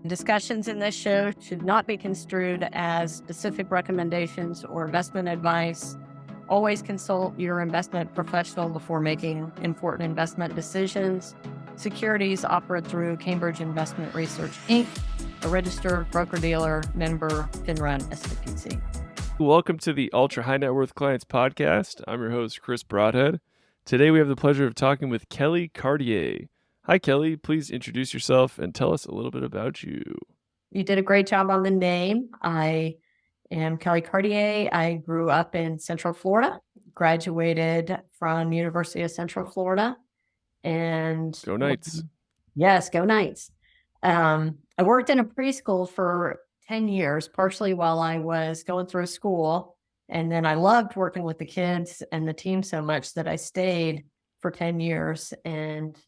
Discussions in this show should not be construed as specific recommendations or investment advice. Always consult your investment professional before making important investment decisions. Securities offered through Cambridge Investment Research, Inc., a registered broker-dealer, member, FINRA SIPC. Welcome to the Ultra High Net Worth Clients Podcast. I'm your host, Chris Broadhead. Today we have the pleasure of talking with Kelly Cartier. Hi, Kelly. Please introduce yourself and tell us a little bit about you. You did a great job on the name. I am Kelly Cartier. I grew up in Central Florida, graduated from University of Central Florida. And Go Knights. Yes, go Knights. I worked in a preschool for 10 years, partially while I was going through school. And then I loved working with the kids and the team so much that I stayed for 10 years and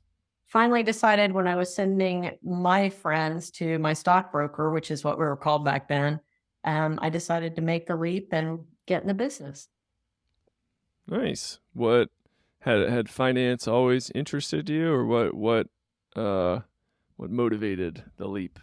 finally decided when I was sending my friends to my stockbroker, which is what we were called back then, I decided to make the leap and get in the business. Nice. What had finance always interested you, or what motivated the leap?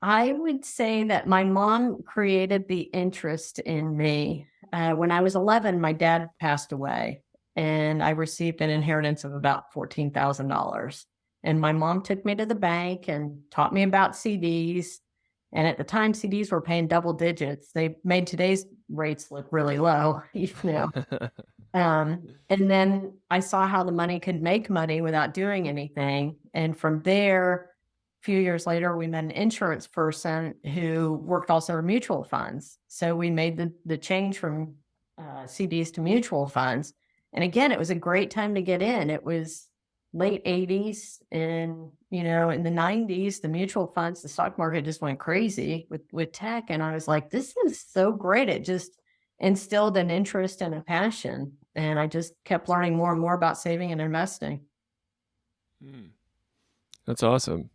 I would say that my mom created the interest in me. When I was 11, my dad passed away, and I received an inheritance of about $14,000. And my mom took me to the bank and taught me about CDs. And at the time, CDs were paying double digits. They made today's rates look really low, And then I saw how the money could make money without doing anything. And from there, a few years later, we met an insurance person who worked also in mutual funds. So we made the change from CDs to mutual funds. And again, it was a great time to get in. It was late 80s and, in the 90s, the mutual funds, the stock market just went crazy with tech. And I was like, this is so great. It just instilled an interest and a passion. And I just kept learning more and more about saving and investing. That's awesome.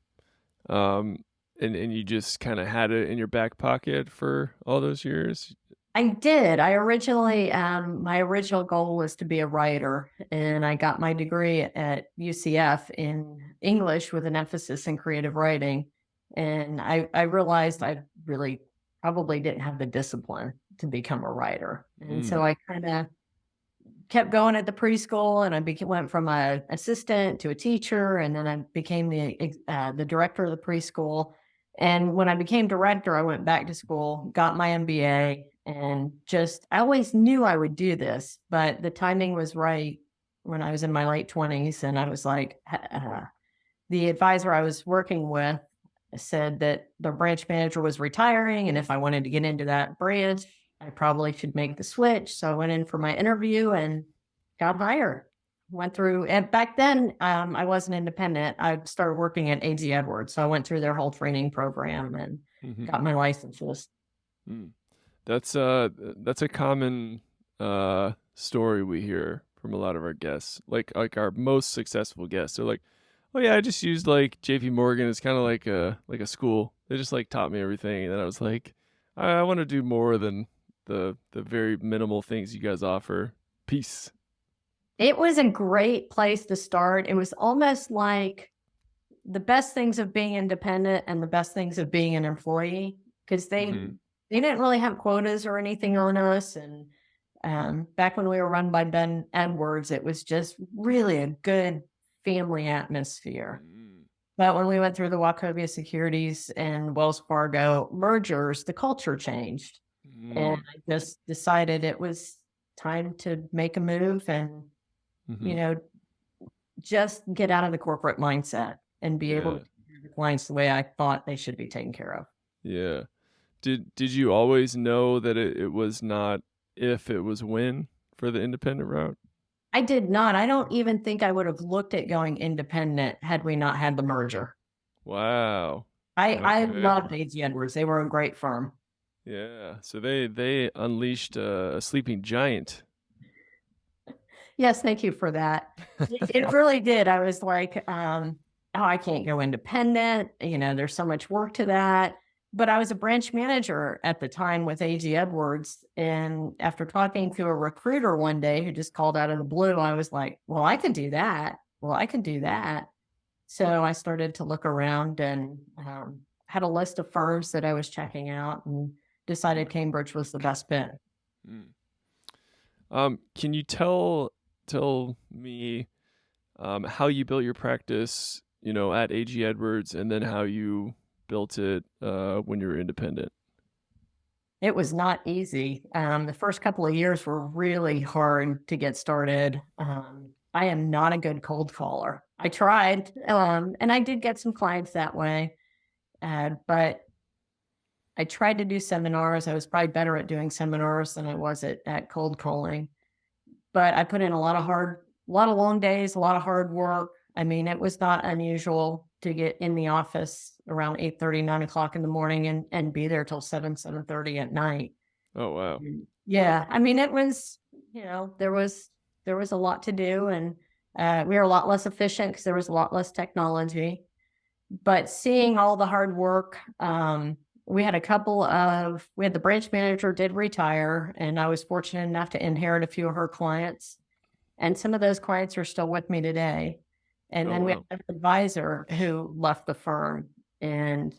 And you just kind of had it in your back pocket for all those years? I did. I originally, my original goal was to be a writer, and I got my degree at UCF in English with an emphasis in creative writing. And I realized I really probably didn't have the discipline to become a writer. And so I kind of kept going at the preschool, and I went from an assistant to a teacher, and then I became the director of the preschool. And when I became director, I went back to school, got my MBA, and I always knew I would do this, but the timing was right when I was in my late 20s. And I was like, the advisor I was working with said that the branch manager was retiring. And if I wanted to get into that branch, I probably should make the switch. So I went in for my interview and got hired. Went through, and back then I wasn't independent. I started working at AG Edwards. So I went through their whole training program and got my licenses. That's a common story we hear from a lot of our guests. Like our most successful guests, they're like, "Oh yeah, I just used like JP Morgan. It's kind of like a school. They just like taught me everything." And then I was like, I want to do more than the very minimal things you guys offer. Peace. It was a great place to start. It was almost like the best things of being independent and the best things of being an employee, because they didn't really have quotas or anything on us. And back when we were run by Ben Edwards, it was just really a good family atmosphere. But when we went through the Wachovia Securities and Wells Fargo mergers, the culture changed. And I just decided it was time to make a move and, just get out of the corporate mindset and be able to treat the clients the way I thought they should be taken care of. Yeah. Did you always know that it was not if, it was when for the independent route? I did not. I don't even think I would have looked at going independent had we not had the merger. Wow. I loved AG Edwards. They were a great firm. Yeah. So they unleashed a sleeping giant. Yes, thank you for that. It really did. I was like, I can't go independent. There's so much work to that. But I was a branch manager at the time with AG Edwards. And after talking to a recruiter one day who just called out of the blue, I was like, well, I could do that. So I started to look around and had a list of firms that I was checking out and decided Cambridge was the best bet. Mm. Can you tell me how you built your practice, at AG Edwards, and then how you built it when you were independent? It was not easy. The first couple of years were really hard to get started. I am not a good cold caller. I tried, and I did get some clients that way, but I tried to do seminars. I was probably better at doing seminars than I was at cold calling. But I put in a lot of long days, a lot of hard work. I mean, it was not unusual to get in the office around 8:30, 9 o'clock in the morning and be there till 7:30 at night. Oh, wow. Yeah, I mean, it was, there was a lot to do, and we were a lot less efficient because there was a lot less technology. But seeing all the hard work, we had the branch manager did retire, and I was fortunate enough to inherit a few of her clients. And some of those clients are still with me today. And Oh, then we had wow. an advisor who left the firm. And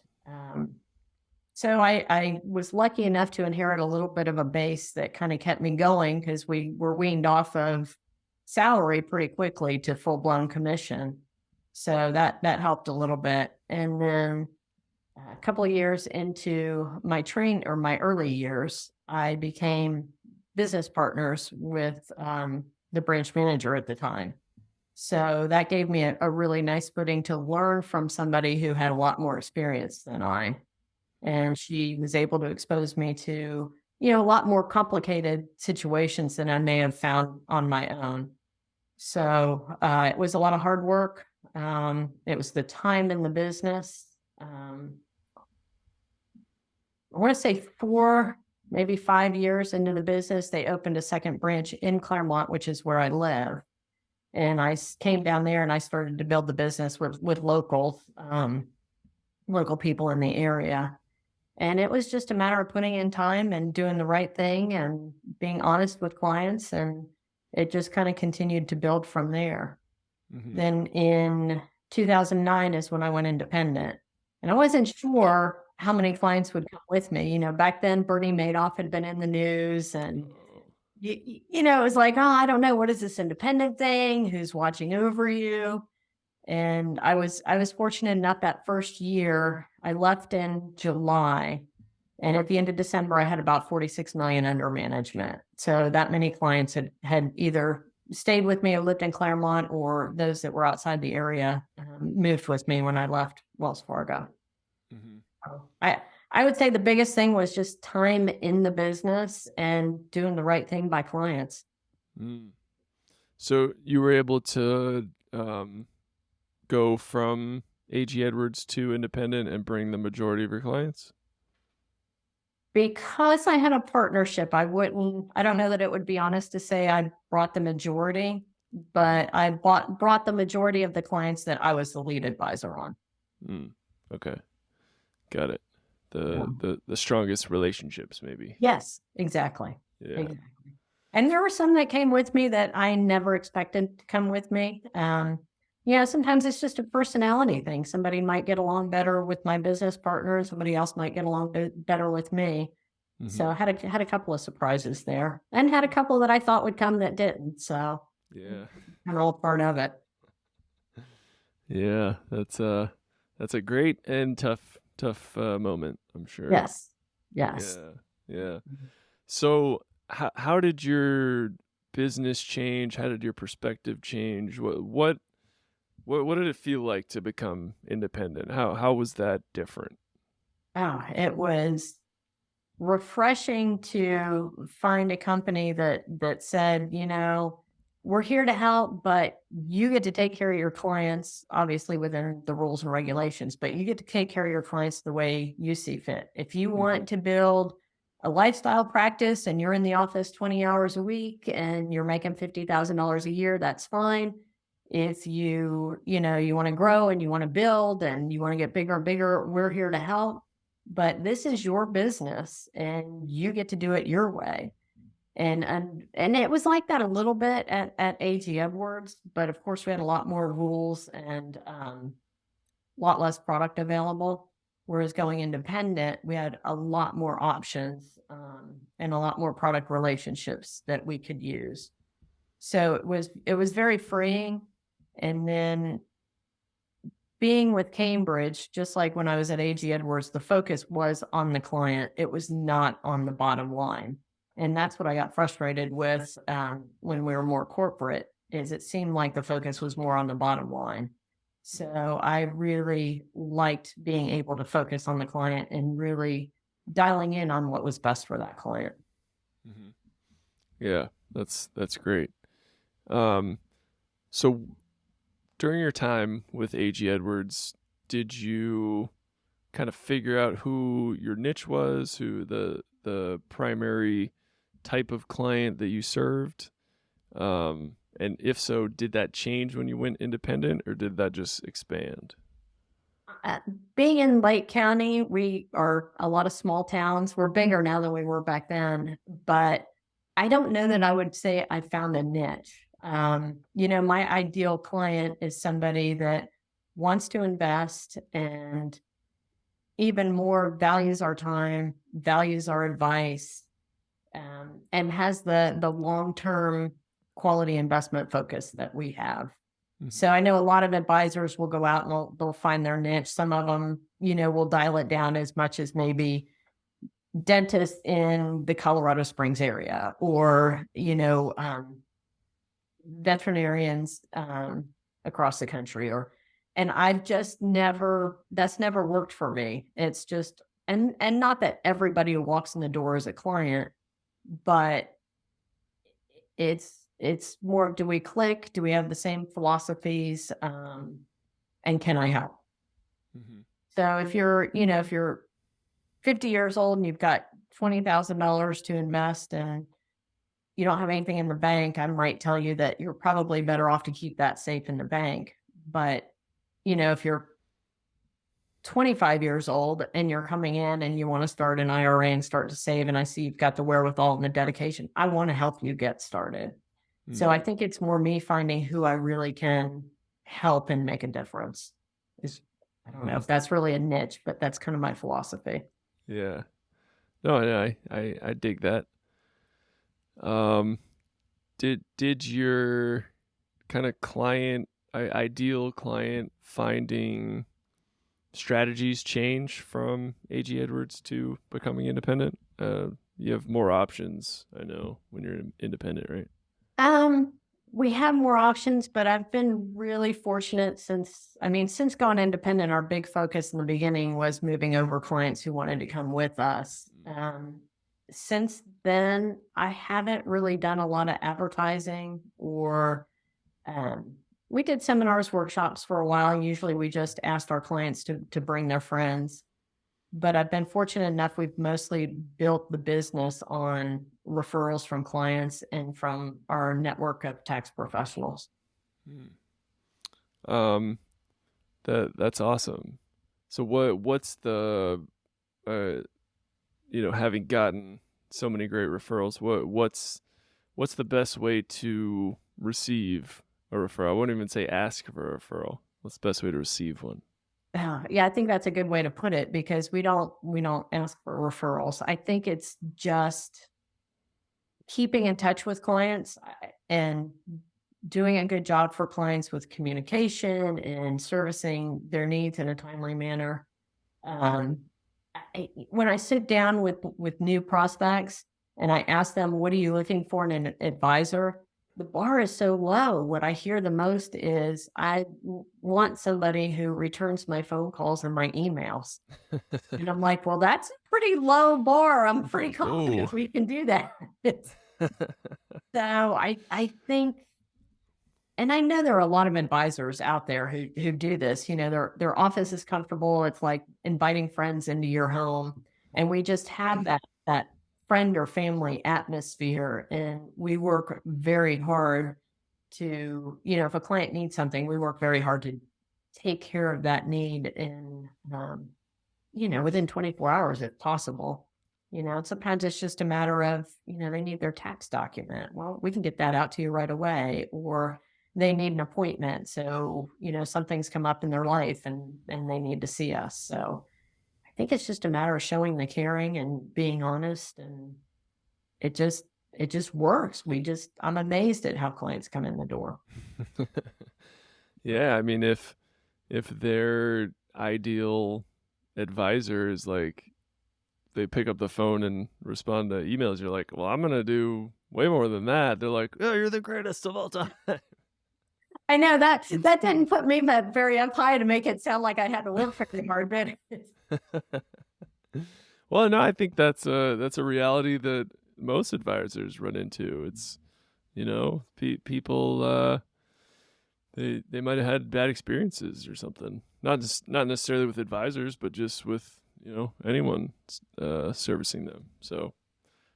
so I was lucky enough to inherit a little bit of a base that kind of kept me going because we were weaned off of salary pretty quickly to full blown commission. So that helped a little bit. And then a couple of years into my early years, I became business partners with the branch manager at the time. So that gave me a really nice footing to learn from somebody who had a lot more experience than I. And she was able to expose me to, a lot more complicated situations than I may have found on my own. So it was a lot of hard work. It was the time in the business. I want to say 4, maybe 5 years into the business, they opened a second branch in Claremont, which is where I live. And I came down there and I started to build the business with local people in the area. And it was just a matter of putting in time and doing the right thing and being honest with clients. And it just kind of continued to build from there. Hmm. Then in 2009 is when I went independent. And I wasn't sure how many clients would come with me. Back then, Bernie Madoff had been in the news, and Oh. it was like, oh, I don't know, what is this independent thing? Who's watching over you? And I was fortunate enough that first year I left in July, and at the end of December I had about 46 million under management. So that many clients had either stayed with me or lived in Claremont, or those that were outside the area moved with me when I left Wells Fargo. Hmm. So I would say the biggest thing was just time in the business and doing the right thing by clients. Mm. So you were able to go from AG Edwards to independent and bring the majority of your clients? Because I had a partnership, I don't know that it would be honest to say I brought the majority, but I brought the majority of the clients that I was the lead advisor on. Mm. Okay. Got it. Yeah. The strongest relationships, maybe. Yes, exactly. Yeah. Exactly. And there were some that came with me that I never expected to come with me. Sometimes it's just a personality thing. Somebody might get along better with my business partner, somebody else might get along better with me. Hmm. So I had a couple of surprises there, and had a couple that I thought would come that didn't. So Yeah. kind of all part of it. Yeah. That's a great and tough moment, I'm sure. Yes. Yes. Yeah. Yeah. So how did your business change? How did your perspective change? What did it feel like to become independent? How was that different? Oh, it was refreshing to find a company that said, we're here to help, but you get to take care of your clients, obviously within the rules and regulations, but you get to take care of your clients the way you see fit. If you Hmm. want to build a lifestyle practice and you're in the office 20 hours a week and you're making $50,000 a year, that's fine. If you want to grow and you want to build and you want to get bigger and bigger, we're here to help. But this is your business and you get to do it your way. And it was like that a little bit at AG Edwards, but of course we had a lot more rules and a lot less product available. Whereas going independent, we had a lot more options, and a lot more product relationships that we could use. So it was very freeing. And then being with Cambridge, just like when I was at AG Edwards, the focus was on the client. It was not on the bottom line. And that's what I got frustrated with, when we were more corporate, is it seemed like the focus was more on the bottom line. So I really liked being able to focus on the client and really dialing in on what was best for that client. Hmm. Yeah, that's great. Um, so during your time with AG Edwards, did you kind of figure out who your niche was, who the primary type of client that you served? And if so, did that change when you went independent, or did that just expand? Uh, Being in Lake County, we are a lot of small towns. We're bigger now than we were back then, but I don't know that I would say I found a niche. My ideal client is somebody that wants to invest and even more values our time, values our advice, and has the long term quality investment focus that we have. Mhm. So I know a lot of advisors will go out and they'll find their niche. Some of them, will dial it down as much as maybe dentists in the Colorado Springs area, or veterinarians, across the country. And I've just never, that's never worked for me. It's just, and not that everybody who walks in the door is a client, but it's more, do we click? Do we have the same philosophies? And can I help? Mhm. So if you're 50 years old and you've got $20,000 to invest and you don't have anything in the bank, I might tell you that you're probably better off to keep that safe in the bank. But if you're 25 years old and you're coming in and you want to start an IRA and start to save, and I see you've got the wherewithal and the dedication, I want to help you get started. So Mm. I think it's more me finding who I really can help and make a difference. Is I don't know if that's really a niche, but that's kind of my philosophy. Yeah. No, I dig that. Um, did your kind of ideal client finding strategies change from AG Edwards to becoming independent? You have more options, I know, when you're independent, right? Um, we have more options, but I've been really fortunate since going independent, our big focus in the beginning was moving over clients who wanted to come with us. Since then, I haven't really done a lot of advertising or, um, we did seminars, workshops for a while. Usually we just asked our clients to bring their friends, but I've been fortunate enough, we've mostly built the business on referrals from clients and from our network of tax professionals. Mm. Um, that's awesome. So what's the uh having gotten so many great referrals, what's the best way to receive a referral? I wouldn't even say ask for a referral. What's the best way to receive one? Yeah, I think that's a good way to put it, because we don't ask for referrals. I think it's just keeping in touch with clients, and doing a good job for clients with communication and servicing their needs in a timely manner. Um, when I sit down with new prospects and I ask them, "What are you looking for in an advisor?" The bar is so low. What I hear the most is, want somebody who returns my phone calls and my emails." And I'm like, "Well, that's a pretty low bar. I'm pretty Oh. confident we can do that." So I think, and I know there are a lot of advisors out there who do this. Their office is comfortable. It's like inviting friends into your home, and we just have that friend or family atmosphere. And we work very hard to, if a client needs something, we work very hard to take care of that need in, within 24 hours if possible. And sometimes it's just a matter of, they need their tax document. Well, we can get that out to you right away. Or they need an appointment. So, something's come up in their life and they need to see us. So think it's just a matter of showing the caring and being honest, and it just it just works. I'm amazed at how clients come in the door. Yeah, I mean, if their ideal advisor is like they pick up the phone and respond to emails, you're like, well, I'm gonna do way more than that. They're like, oh, you're the greatest of all time. I know that didn't put me that very up high to make it sound like I had to work very hard, but Well, no, I think that's a reality that most advisors run into. It's people they might have had bad experiences or something. Not necessarily with advisors, but just with anyone servicing them. So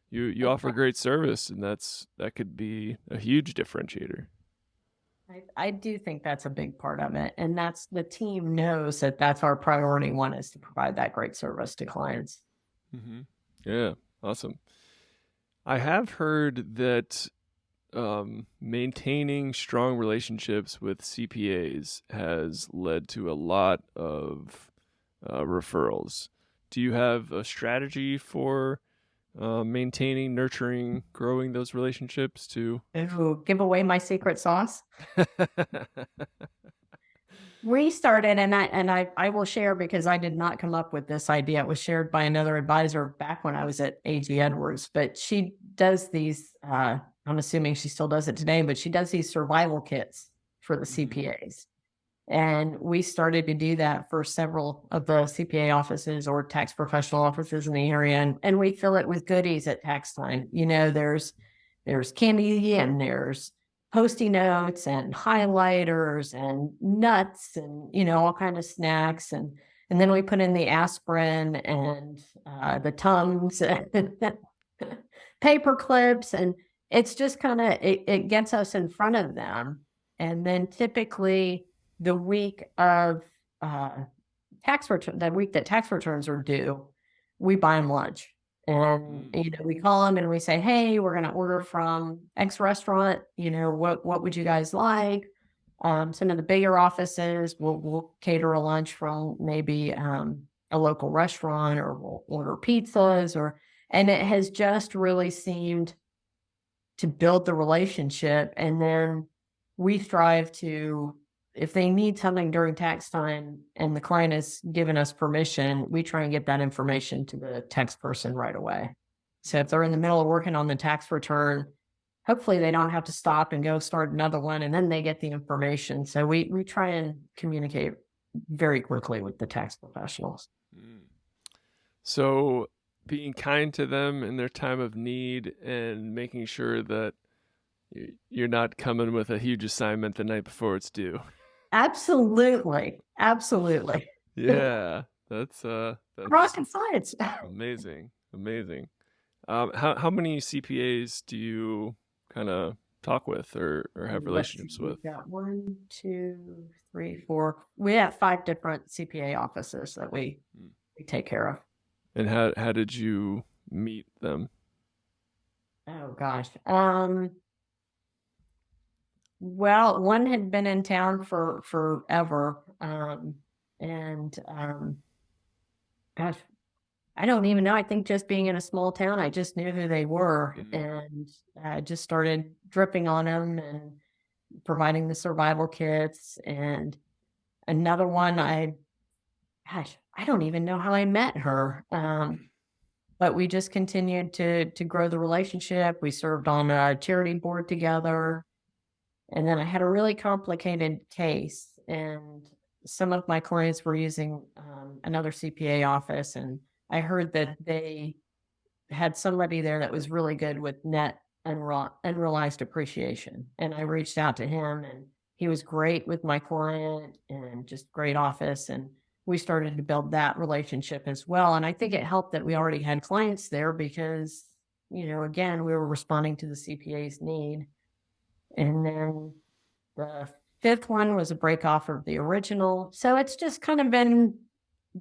you offer great service, and that could be a huge differentiator. I do think that's a big part of it. And that's the team knows that that's our priority one is to provide that great service to clients. Mm-hmm. Yeah, awesome. I have heard that maintaining strong relationships with CPAs has led to a lot of referrals. Do you have a strategy for maintaining, nurturing, growing those relationships too? Ooh, give away my secret sauce. We started, and I will share because I did not come up with this idea. It was shared by another advisor back when I was at AG Edwards, but she does these, I'm assuming she still does it today, but she does these survival kits for the CPAs. And we started to do that for several of the CPA offices or tax professional offices in the area. And we fill it with goodies at tax time. There's candy and there's Post-it notes and highlighters and nuts and all kind of snacks, and then we put in the aspirin and the Tums and paper clips, and it's just kind of it gets us in front of them. And then typically the week of tax return, that week that tax returns are due, we buy them lunch. And we call them and we say, hey, we're going to order from X restaurant. What would you guys like? Some of the bigger offices will cater a lunch from maybe a local restaurant, or we'll order pizzas, and it has just really seemed to build the relationship. And then we strive to, if they need something during tax time and the client has given us permission, we try and get that information to the tax person right away. So if they're in the middle of working on the tax return, hopefully they don't have to stop and go start another one, and then they get the information. So we try and communicate very quickly with the tax professionals. So being kind to them in their time of need and making sure that you're not coming with a huge assignment the night before it's due. Absolutely. Yeah, that's rocket science. Amazing. How many CPAs do you kind of talk with or have relationships with? We've got 1, 2, 3, 4. We have 5 different CPA offices that we take care of. And how did you meet them? Oh gosh. Well, one had been in town for forever. Gosh, I don't even know. I think just being in a small town, I just knew who they were, and I just started dripping on them and providing the survival kits. And another one, I don't even know how I met her. But we just continued to grow the relationship. We served on a charity board together. And then I had a really complicated case, and some of my clients were using another CPA office, and I heard that they had somebody there that was really good with net unrealized appreciation. And I reached out to him, and he was great with my client and just great office. And we started to build that relationship as well. And I think it helped that we already had clients there because, again, we were responding to the CPA's need. And then the 5th one was a break off of the original. So it's just kind of been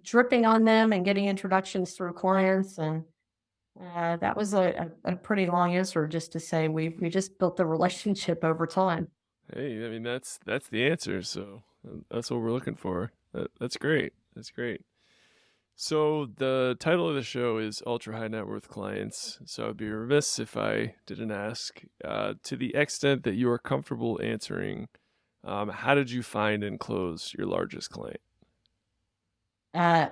dripping on them and getting introductions through clients. And that was a pretty long answer just to say we just built the relationship over time. Hey, I mean, that's the answer. So that's what we're looking for. That's great. So the title of the show is Ultra High Net Worth Clients. So I'd be remiss if I didn't ask, to the extent that you are comfortable answering, how did you find and close your largest client?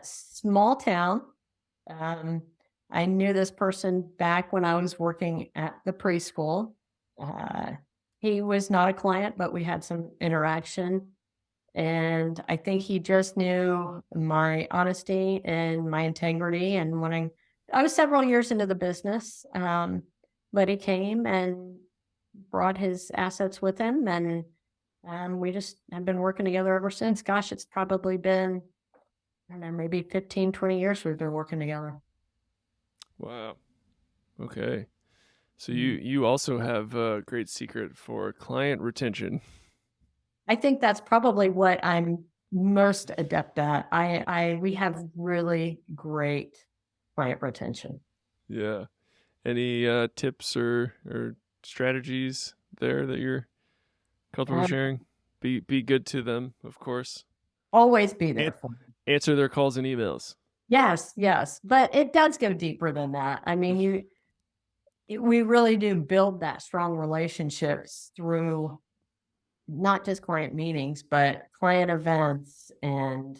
Small town. Um, I knew this person back when I was working at the preschool. Uh, he was not a client, but we had some interaction. And I think he just knew my honesty and my integrity. And I was several years into the business, but he came and brought his assets with him. And we just have been working together ever since. Gosh, it's probably been, I don't know, maybe 15, 20 years we've been working together. Wow. Okay. So you Mm. you also have a great secret for client retention. I think that's probably what I'm most adept at. We have really great client retention. Yeah. Any tips or strategies there that you're comfortable Um, sharing? Be good to them, of course. Always be An- there for me. Answer their calls and emails. Yes, yes, but it does go deeper than that. I mean, we really do build that strong relationships through not just client meetings, but client events and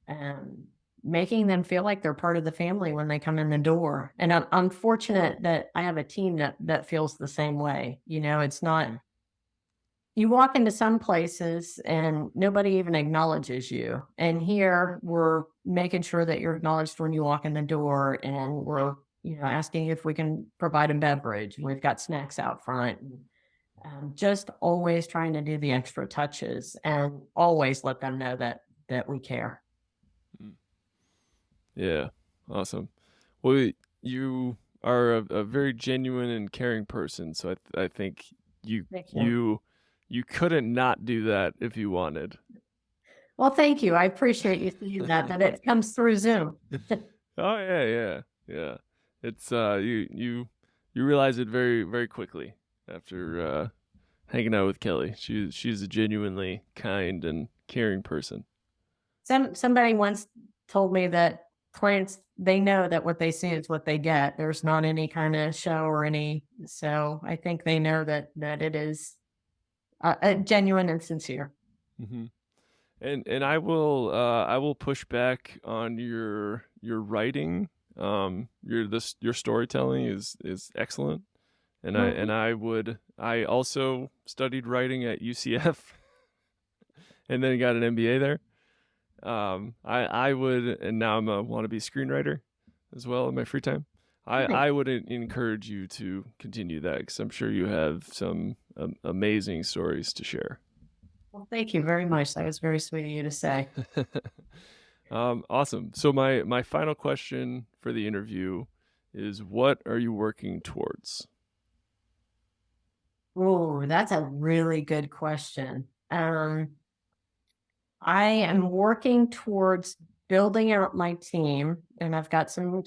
um, making them feel like they're part of the family when they come in the door. And I'm fortunate that I have a team that feels the same way. You know, it's not, you walk into some places and nobody even acknowledges you. And here we're making sure that you're acknowledged when you walk in the door, and we're, asking if we can provide a beverage. We've got snacks out front. Just always trying to do the extra touches and always let them know that we care. Mm. Yeah. Awesome. Well, you are a very genuine and caring person, so I think you Thank you. you you couldn't not do that if you wanted. Well, thank you. I appreciate you seeing that it comes through Zoom. Oh yeah, yeah, yeah. It's you realize it very very quickly after hanging out with Kelly. She's a genuinely kind and caring person. Somebody once told me that clients, they know that what they see is what they get. There's not any kind of show or any, so I think they know that it is genuine and sincere. Hmm. And I will push back on your writing. Your storytelling is excellent, and Mhm. I also studied writing at UCF and then got an MBA there. I would, and now I'm a wannabe screenwriter as well in my free time. Nice. I would encourage you to continue that because I'm sure you have some amazing stories to share. Well, thank you very much. That was very sweet of you to say. Awesome. So my final question for the interview is, what are you working towards? Oh, that's a really good question. I am working towards building out my team, and I've got some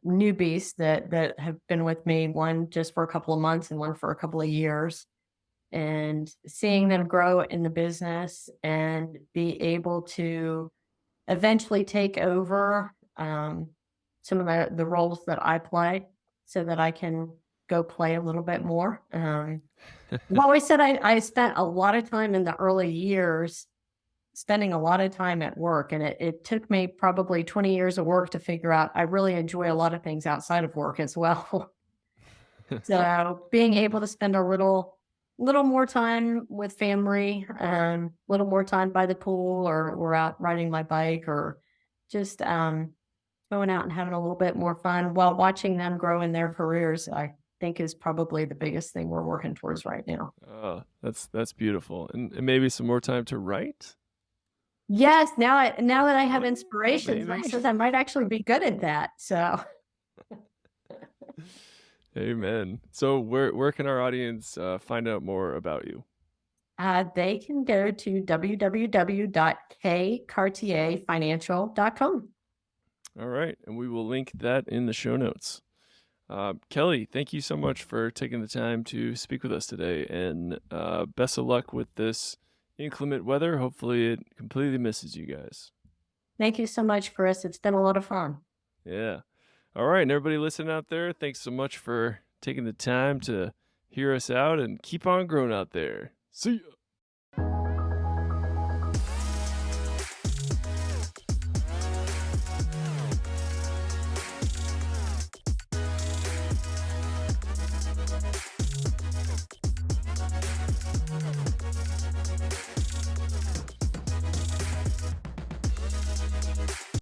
newbies that have been with me, one just for a couple of months and one for a couple of years, and seeing them grow in the business and be able to eventually take over some of the roles that I play so that I can go play a little bit more. I've always said I spent a lot of time in the early years spending a lot of time at work, and it took me probably 20 years of work to figure out I really enjoy a lot of things outside of work as well. So being able to spend a little more time with family, little more time by the pool or out riding my bike, or just going out and having a little bit more fun while watching them grow in their careers, I think is probably the biggest thing we're working towards right now. Oh, that's beautiful. And maybe some more time to write? Yes, now that I have Oh, inspirations, I maybe. said I might actually be good at that. So Amen. So where can our audience find out more about you? they can go to www.kcartierfinancial.com. All right, and we will link that in the show notes. Kelly, thank you so much for taking the time to speak with us today, and best of luck with this inclement weather. Hopefully, it completely misses you guys. Thank you so much, Chris. It's been a lot of fun. Yeah. All right. And everybody listening out there, thanks so much for taking the time to hear us out and keep on growing out there. See ya.